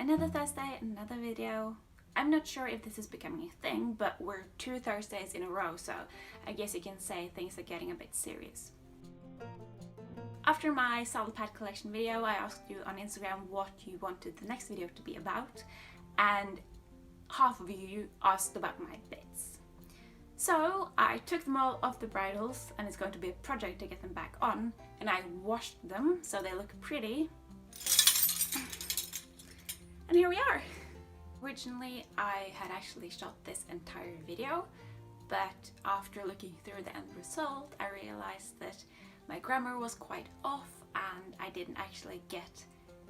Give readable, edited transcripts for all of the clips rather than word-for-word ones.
Another Thursday, another video. I'm not sure if this is becoming a thing, but we're 2 Thursdays in a row, so I guess you can say things are getting a bit serious. After my saddle pad collection video, I asked you on Instagram what you wanted the next video to be about, and half of you asked about my bits. So I took them all off the bridles, and it's going to be a project to get them back on, and I washed them so they look pretty. And here we are! Originally I had actually shot this entire video, but after looking through the end result I realized that my grammar was quite off and I didn't actually get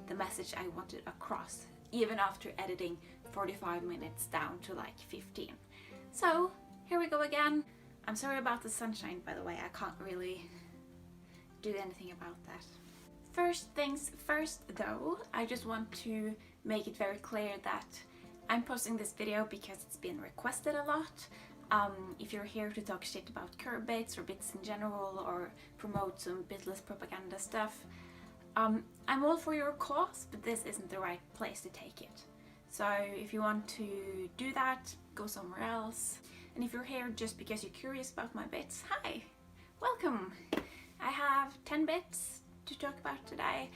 the message I wanted across, even after editing 45 minutes down to like 15. So here we go again. I'm sorry about the sunshine, by the way, I can't really do anything about that. First things first though, I just want to make it very clear that I'm posting this video because it's been requested a lot. If you're here to talk shit about curb bits or bits in general or promote some bitless propaganda stuff, I'm all for your cause, but this isn't the right place to take it. So if you want to do that, go somewhere else. And if you're here just because you're curious about my bits, hi! Welcome! I have 10 bits to talk about today,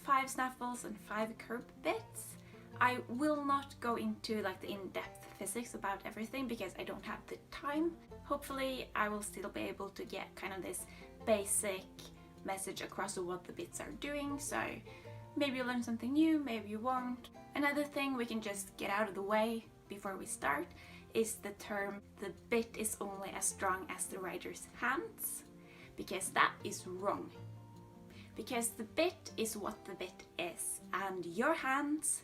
5 snaffles and 5 curb bits. I will not go into like the in-depth physics about everything because I don't have the time. Hopefully I will still be able to get kind of this basic message across of what the bits are doing, so maybe you'll learn something new, maybe you won't. Another thing we can just get out of the way before we start is the term "the bit is only as strong as the rider's hands", because that is wrong. Because the bit is what the bit is, and your hands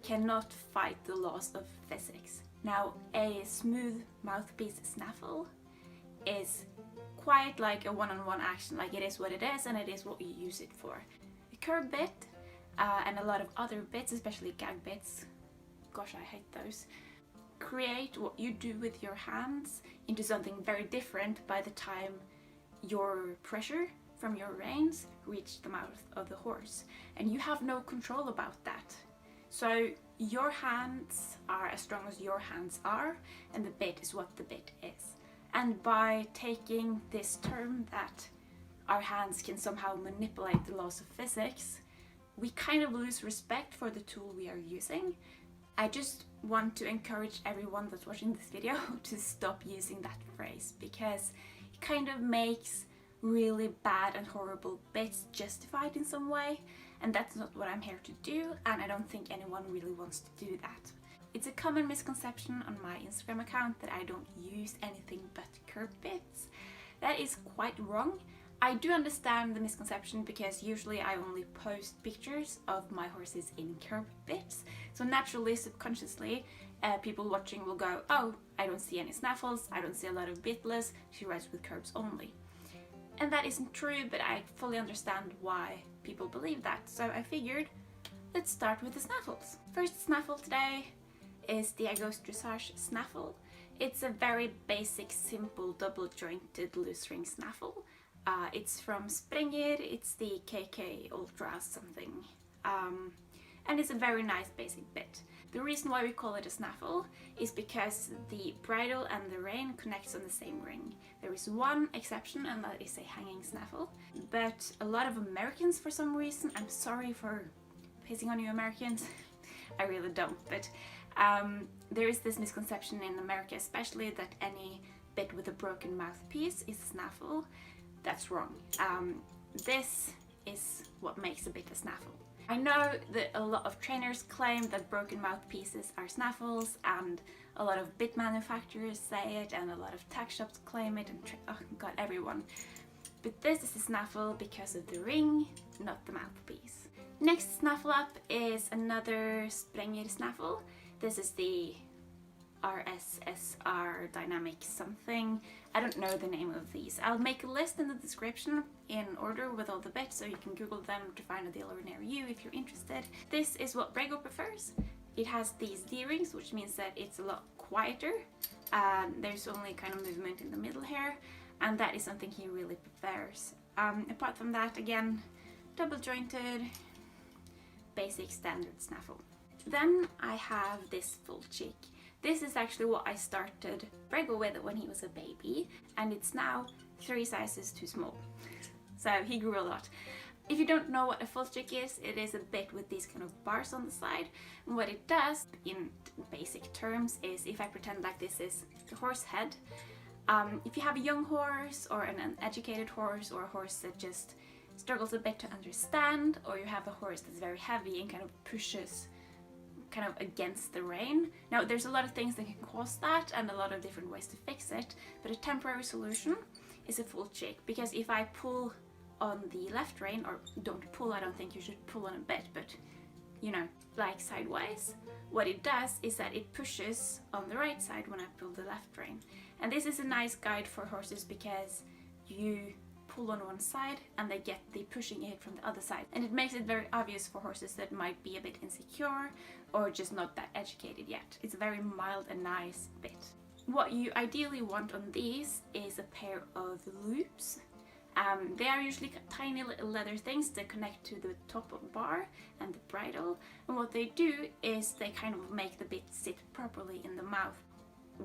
cannot fight the laws of physics. Now, a smooth mouthpiece snaffle is quite like a one-on-one action, like it is what it is and it is what you use it for. A curb bit and a lot of other bits, especially gag bits, gosh I hate those, create what you do with your hands into something very different by the time your pressure from your reins reach the mouth of the horse, and you have no control about that. So your hands are as strong as your hands are, and the bit is what the bit is. And by taking this term that our hands can somehow manipulate the laws of physics, we kind of lose respect for the tool we are using. I just want to encourage everyone that's watching this video to stop using that phrase, because it kind of makes really bad and horrible bits justified in some way, and that's not what I'm here to do, and I don't think anyone really wants to do that. It's a common misconception on my Instagram account that I don't use anything but curb bits. That is quite wrong. I do understand the misconception because usually I only post pictures of my horses in curb bits, so naturally, subconsciously, people watching will go, oh, I don't see any snaffles, I don't see a lot of bitless, she rides with curbs only. And that isn't true, but I fully understand why people believe that, so I figured let's start with the snaffles. First snaffle today is Diego's Dressage snaffle. It's a very basic, simple, double-jointed loose ring snaffle. It's from Springer, it's the KK Ultra something, and it's a very nice basic bit. The reason why we call it a snaffle is because the bridle and the rein connects on the same ring. There is one exception, and that is a hanging snaffle, but a lot of Americans, for some reason, I'm sorry for pissing on you Americans, I really don't, but there is this misconception in America especially that any bit with a broken mouthpiece is a snaffle. That's wrong. This is what makes a bit a snaffle. I know that a lot of trainers claim that broken mouthpieces are snaffles, and a lot of bit manufacturers say it, and a lot of tack shops claim it, and oh god, everyone. But this is a snaffle because of the ring, not the mouthpiece. Next snaffle up is another Springer snaffle. This is the RSSR Dynamic something. I don't know the name of these. I'll make a list in the description in order with all the bits, so you can Google them to find a dealer near you if you're interested. This is what Brego prefers. It has these D-rings, which means that it's a lot quieter. There's only kind of movement in the middle here, and that is something he really prefers. Apart from that, again, double jointed, basic standard snaffle. Then I have this full cheek. This is actually what I started Brego with when he was a baby, and it's now 3 sizes too small. So he grew a lot. If you don't know what a full cheek is, it is a bit with these kind of bars on the side. And what it does, in basic terms, is if I pretend like this is the horse head, if you have a young horse or an uneducated horse, or a horse that just struggles a bit to understand, or you have a horse that's very heavy and kind of pushes kind of against the rein. Now there's a lot of things that can cause that and a lot of different ways to fix it, but a temporary solution is a full cheek, because if I pull on the left rein, or don't pull, I don't think you should pull on a bit, but you know, like sideways, what it does is that it pushes on the right side when I pull the left rein. And this is a nice guide for horses because you pull on one side and they get the pushing aid from the other side, and it makes it very obvious for horses that might be a bit insecure or just not that educated yet. It's a very mild and nice bit. What you ideally want on these is a pair of loops. They are usually tiny little leather things that connect to the top of the bar and the bridle, and what they do is they kind of make the bit sit properly in the mouth.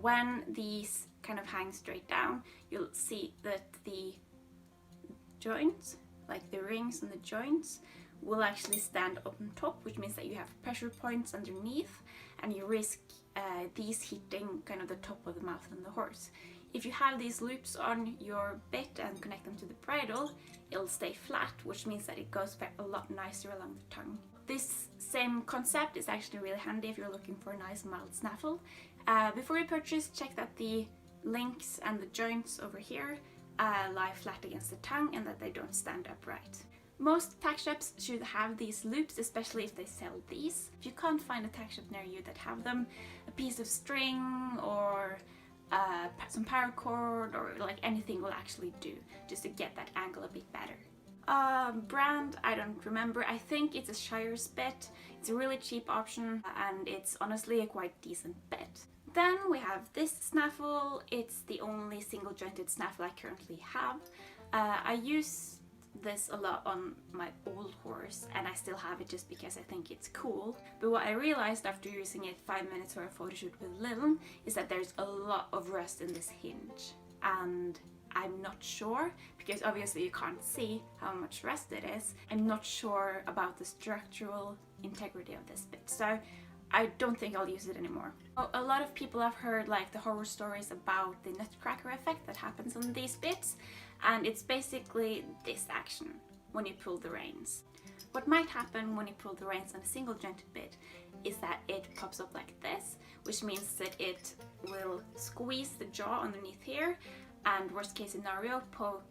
When these kind of hang straight down, you'll see that the joints, like the rings and the joints, will actually stand up on top, which means that you have pressure points underneath, and you risk these hitting kind of the top of the mouth and the horse. If you have these loops on your bit and connect them to the bridle, it'll stay flat, which means that it goes a lot nicer along the tongue. This same concept is actually really handy if you're looking for a nice mild snaffle. Before you purchase, check that the links and the joints over here lie flat against the tongue and that they don't stand upright. Most tack shops should have these loops, especially if they sell these. If you can't find a tack shop near you that have them, a piece of string or some paracord or like anything will actually do, just to get that angle a bit better. Brand, I don't remember. I think it's a Shire's bit. It's a really cheap option and it's honestly a quite decent bit. Then we have this snaffle. It's the only single jointed snaffle I currently have. I use this a lot on my old horse and I still have it just because I think it's cool. But what I realized after using it 5 minutes for a photo shoot with Lil is that there's a lot of rust in this hinge, and I'm not sure, because obviously you can't see how much rust it is. I'm not sure about the structural integrity of this bit, so I don't think I'll use it anymore. A lot of people have heard like the horror stories about the nutcracker effect that happens on these bits, and it's basically this action when you pull the reins. What might happen when you pull the reins on a single jointed bit is that it pops up like this, which means that it will squeeze the jaw underneath here and, worst case scenario, poke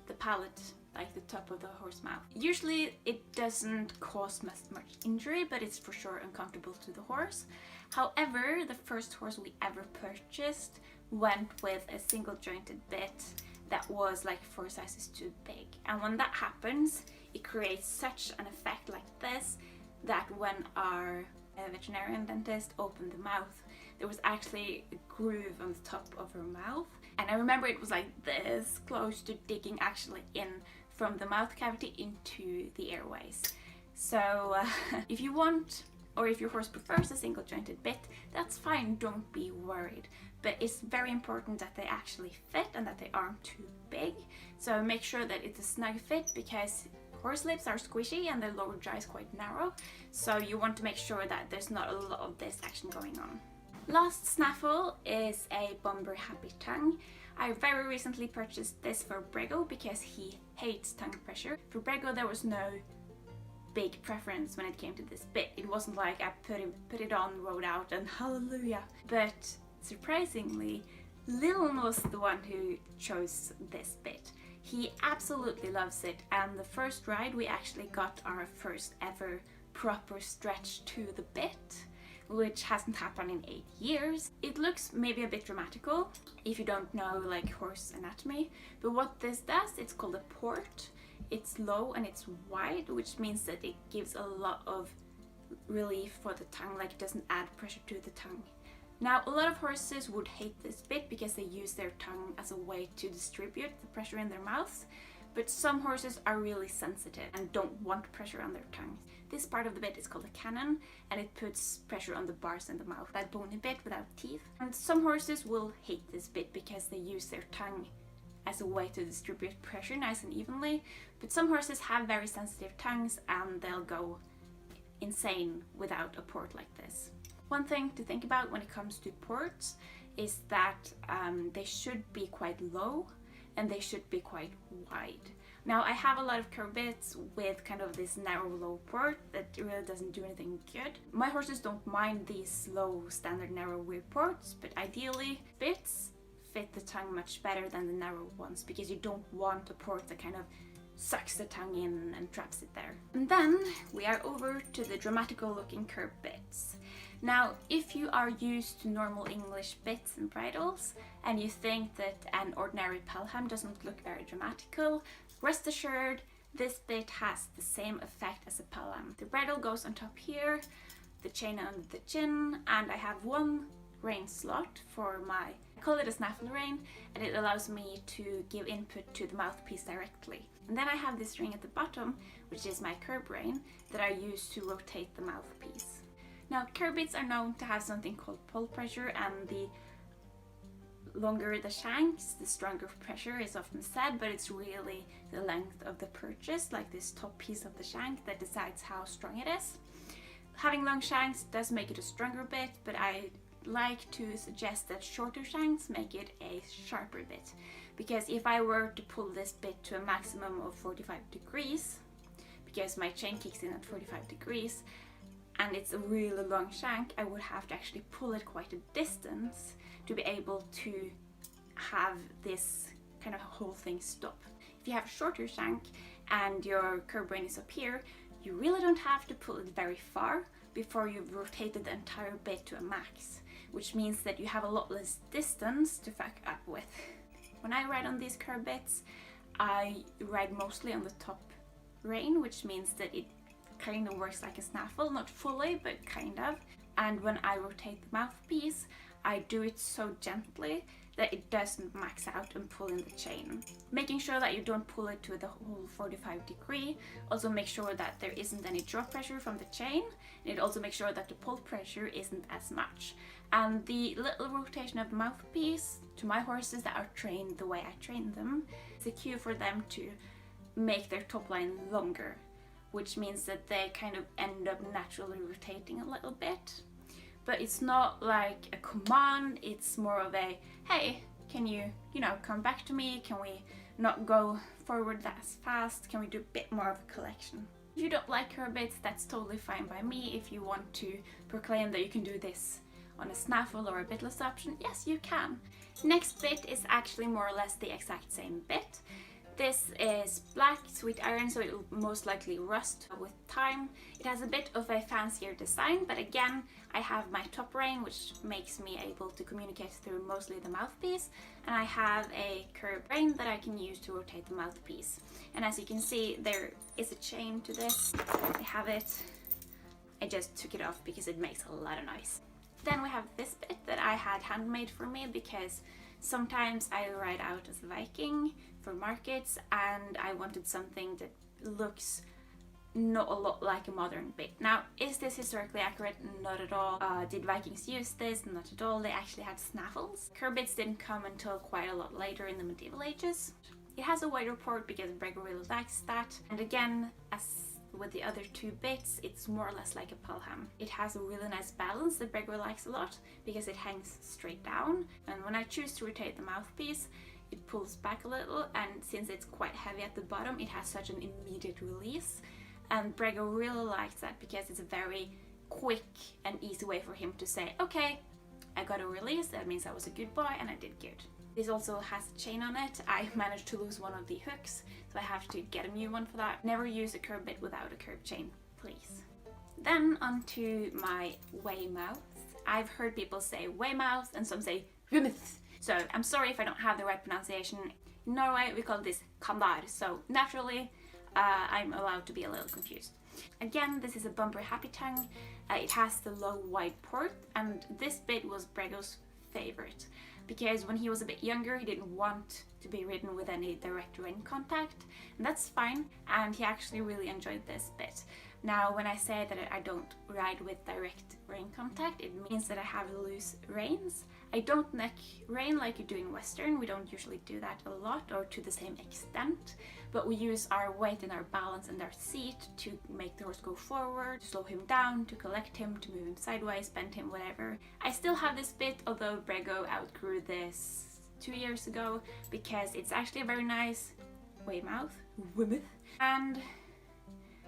the palate, like the top of the horse mouth. Usually it doesn't cause much injury, but it's for sure uncomfortable to the horse. However, the first horse we ever purchased went with a single jointed bit that was like 4 sizes too big, and when that happens it creates such an effect like this that when our veterinarian dentist opened the mouth, there was actually a groove on the top of her mouth, and I remember it was like this close to digging actually in from the mouth cavity into the airways. So if you want, or if your horse prefers a single jointed bit, that's fine, don't be worried. But it's very important that they actually fit and that they aren't too big. So make sure that it's a snug fit, because horse lips are squishy and their lower jaw is quite narrow. So you want to make sure that there's not a lot of this action going on. Last snaffle is a Bomber Happy Tongue. I very recently purchased this for Brego because he hates tongue pressure. For Brego there was no big preference when it came to this bit. It wasn't like I put it on, rode out and hallelujah. But surprisingly, Lil was the one who chose this bit. He absolutely loves it, and the first ride we actually got our first ever proper stretch to the bit, which hasn't happened in 8 years. It looks maybe a bit dramatical if you don't know like horse anatomy, but what this does, it's called a port. It's low and it's wide, which means that it gives a lot of relief for the tongue, like it doesn't add pressure to the tongue. Now, a lot of horses would hate this bit because they use their tongue as a way to distribute the pressure in their mouths, but some horses are really sensitive and don't want pressure on their tongue. This part of the bit is called a cannon, and it puts pressure on the bars in the mouth, that bony bit without teeth. And some horses will hate this bit because they use their tongue as a way to distribute pressure nice and evenly, but some horses have very sensitive tongues and they'll go insane without a port like this. One thing to think about when it comes to ports is that they should be quite low and they should be quite wide. Now I have a lot of curb bits with kind of this narrow low port that really doesn't do anything good. My horses don't mind these low standard narrow weird ports, but ideally bits fit the tongue much better than the narrow ones, because you don't want a port that kind of sucks the tongue in and traps it there. And then we are over to the dramatical looking curb bits. Now, if you are used to normal English bits and bridles and you think that an ordinary pelham doesn't look very dramatical, rest assured this bit has the same effect as a pelham. The bridle goes on top here, the chain under the chin, and I have one rein slot for my, I call it a snaffle rein, and it allows me to give input to the mouthpiece directly. And then I have this ring at the bottom, which is my curb rein, that I use to rotate the mouthpiece. Now, curb bits are known to have something called pull pressure, and the longer the shanks, the stronger pressure is often said, but it's really the length of the purchase, like this top piece of the shank, that decides how strong it is. Having long shanks does make it a stronger bit, but I like to suggest that shorter shanks make it a sharper bit, because if I were to pull this bit to a maximum of 45 degrees, because my chain kicks in at 45 degrees and it's a really long shank, I would have to actually pull it quite a distance to be able to have this kind of whole thing stop. If you have a shorter shank and your curb rein is up here, you really don't have to pull it very far before you've rotated the entire bit to a max, which means that you have a lot less distance to fuck up with. When I ride on these curb bits, I ride mostly on the top rein, which means that it kind of works like a snaffle, not fully, but kind of. And when I rotate the mouthpiece, I do it so gently that it doesn't max out and pull in the chain. Making sure that you don't pull it to the whole 45 degree. Also make sure that there isn't any drop pressure from the chain, and it also makes sure that the pull pressure isn't as much. And the little rotation of the mouthpiece to my horses that are trained the way I train them is a cue for them to make their top line longer, which means that they kind of end up naturally rotating a little bit. But it's not like a command, it's more of a, hey, can you come back to me? Can we not go forward that fast? Can we do a bit more of a collection? If you don't like curb bits, that's totally fine by me. If you want to proclaim that you can do this on a snaffle or a bitless option, yes, you can. Next bit is actually more or less the exact same bit. This is black sweet iron, so it will most likely rust with time. It has a bit of a fancier design, but again, I have my top rein, which makes me able to communicate through mostly the mouthpiece, and I have a curb rein that I can use to rotate the mouthpiece. And as you can see, there is a chain to this. I have it. I just took it off because it makes a lot of noise. Then we have this bit that I had handmade for me because sometimes I ride out as a Viking for markets and I wanted something that looks not a lot like a modern bit. Now, is this historically accurate? Not at all. Did Vikings use this? Not at all. They actually had snaffles. Curb bits didn't come until quite a lot later in the medieval ages. It has a wider port because Brego really likes that. And again, as with the other two bits, it's more or less like a pelham. It has a really nice balance that Brego likes a lot because it hangs straight down, and when I choose to rotate the mouthpiece, it pulls back a little, and since it's quite heavy at the bottom, it has such an immediate release, and Brego really likes that because it's a very quick and easy way for him to say, okay, I got a release, that means I was a good boy and I did good. This also has a chain on it. I managed to lose one of the hooks, so I have to get a new one for that. Never use a curb bit without a curb chain, please. Then onto my Weymouth. I've heard people say Weymouth and some say Weymouth. So I'm sorry if I don't have the right pronunciation. In Norway we call this kandar, so naturally I'm allowed to be a little confused. Again, this is a bumper happy tongue. It has the low wide port, and this bit was Brego's favorite, because when he was a bit younger he didn't want to be ridden with any direct rein contact, and that's fine, and he actually really enjoyed this bit. Now when I say that I don't ride with direct rein contact, it means that I have loose reins. I don't neck rein like you do in Western. We don't usually do that a lot or to the same extent, but we use our weight and our balance and our seat to make the horse go forward, to slow him down, to collect him, to move him sideways, bend him, whatever. I still have this bit, although Brego outgrew this 2 years ago, because it's actually a very nice weymouth, and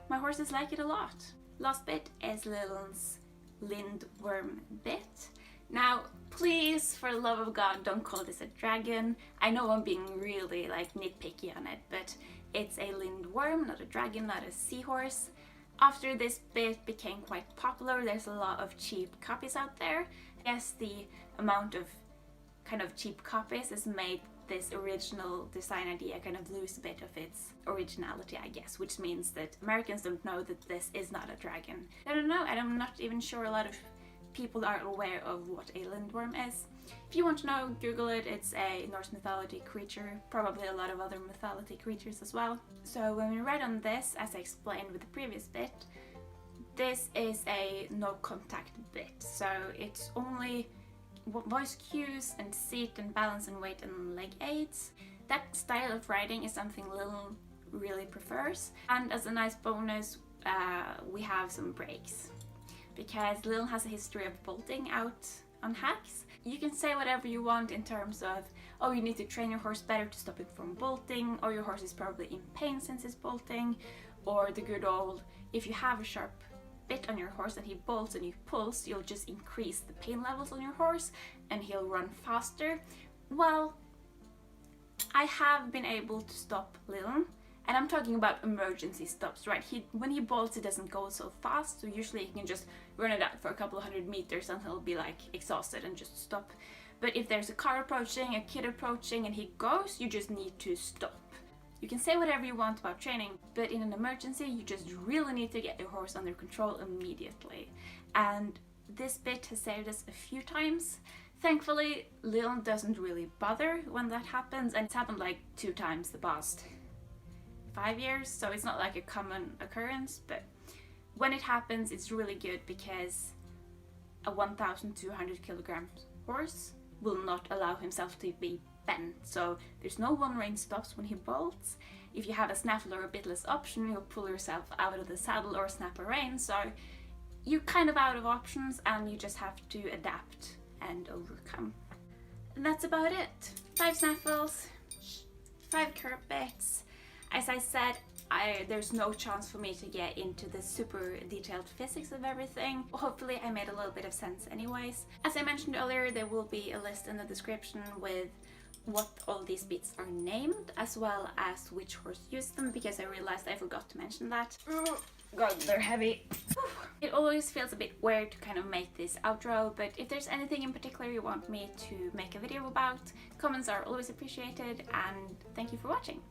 my horses like it a lot. Last bit is Lil's lindworm bit. Now, please, for the love of God, don't call this a dragon. I know I'm being really like nitpicky on it, but it's a lindworm, not a dragon, not a seahorse. After this bit became quite popular, there's a lot of cheap copies out there. Yes, the amount of kind of cheap copies has made this original design idea kind of lose a bit of its originality, I guess, which means that Americans don't know that this is not a dragon. I don't know, and I'm not even sure a lot of people are aware of what a lindworm is. If you want to know, Google it. It's a Norse mythology creature, probably a lot of other mythology creatures as well. So when we ride on this, as I explained with the previous bit, this is a no contact bit, so it's only voice cues and seat and balance and weight and leg aids. That style of riding is something Lil really prefers, and as a nice bonus we have some brakes, because Lil has a history of bolting out on hacks. You can say whatever you want in terms of, oh, you need to train your horse better to stop it from bolting, or your horse is probably in pain since it's bolting, or the good old, if you have a sharp bit on your horse and he bolts and you pulse, you'll just increase the pain levels on your horse and he'll run faster. Well, I have been able to stop Lil, and I'm talking about emergency stops, right? When he bolts, it doesn't go so fast, so usually he can just run it out for a couple of 100 meters and he'll be like exhausted and just stop. But if there's a car approaching, a kid approaching, and he goes, you just need to stop. You can say whatever you want about training, but in an emergency you just really need to get your horse under control immediately. And this bit has saved us a few times. Thankfully, Lil doesn't really bother when that happens, and it's happened like 2 times the past 5 years, so it's not like a common occurrence, but when it happens it's really good, because a 1,200 kilogram horse will not allow himself to be bent, so there's no one rein stops when he bolts. If you have a snaffle or a bitless option, you'll pull yourself out of the saddle or snap a rein, so you're kind of out of options and you just have to adapt and overcome. And that's about it. 5 snaffles, 5 curb bits. As I said, there's no chance for me to get into the super detailed physics of everything. Hopefully I made a little bit of sense anyways. As I mentioned earlier, there will be a list in the description with what all these bits are named, as well as which horse used them, because I realized I forgot to mention that. God, they're heavy. It always feels a bit weird to kind of make this outro, but if there's anything in particular you want me to make a video about, comments are always appreciated, and thank you for watching.